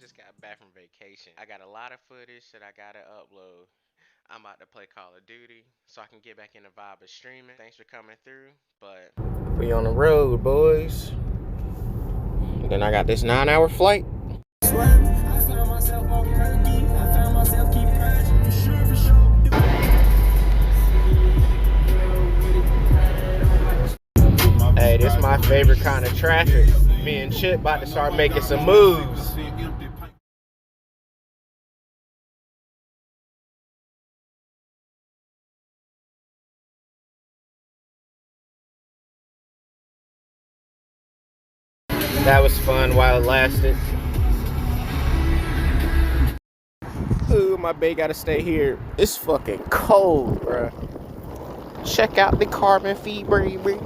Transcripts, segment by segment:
just got back from vacation. I got a lot of footage that I gotta upload. I'm about to play Call of Duty so I can get back in the vibe of streaming. Thanks for coming through, but we on the road, boys. And then I got this 9-hour flight. Hey, this is my favorite kind of traffic. Me and Chip about to start making some moves. That was fun while it lasted. Ooh, my bae gotta stay here. It's fucking cold, bruh. Check out the carbon fiber, baby.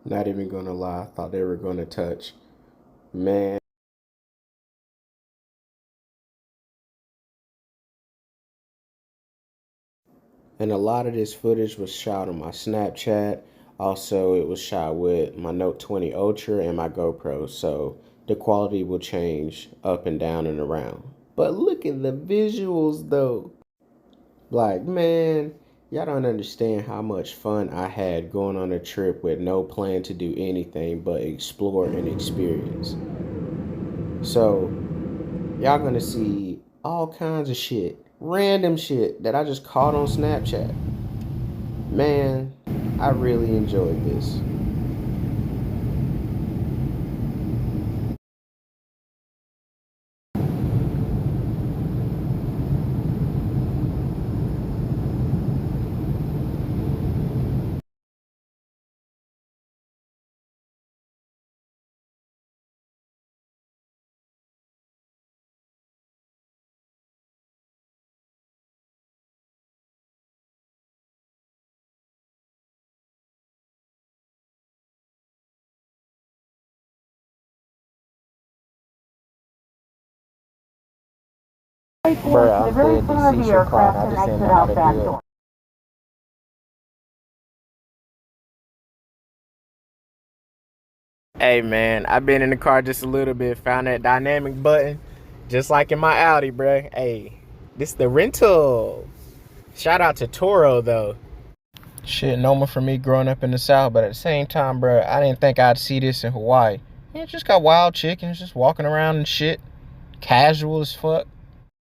Not even gonna lie, I thought they were gonna touch. Man. And a lot of this footage was shot on my Snapchat. Also, it was shot with my Note 20 Ultra and my GoPro. So the quality will change up and down and around. But look at the visuals though. Like, man, y'all don't understand how much fun I had going on a trip with no plan to do anything but explore and experience. So, y'all gonna see all kinds of shit, random shit that I just caught on Snapchat. Man, I really enjoyed this. Bro, I'm dead. DC should clock. I just didn't know how to do it. Hey man, I've been in the car just a little bit, found that dynamic button, just like in my Audi, bruh. Hey, this the rental. Shout out to Turo though. Shit, normal for me growing up in the South, but at the same time, bruh, I didn't think I'd see this in Hawaii. Yeah, just got wild chickens just walking around and shit, casual as fuck.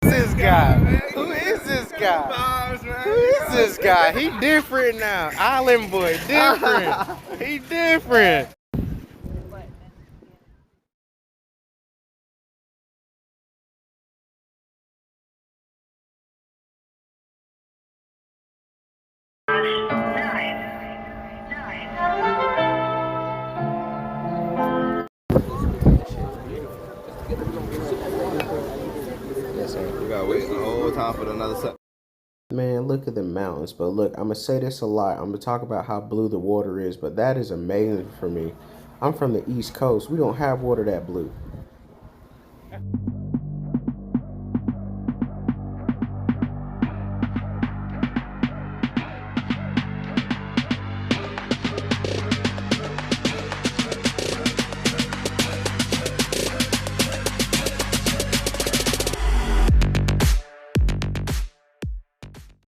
Who is this guy? Who is this guy? Who is this guy? He different now. Island boy, different. He different. Yes, sir. We gotta wait the whole time for another set. Man, look at the mountains. But look, I'm gonna say this a lot. I'm gonna talk about how blue the water is, but that is amazing for me. I'm from the East Coast. We don't have water that blue.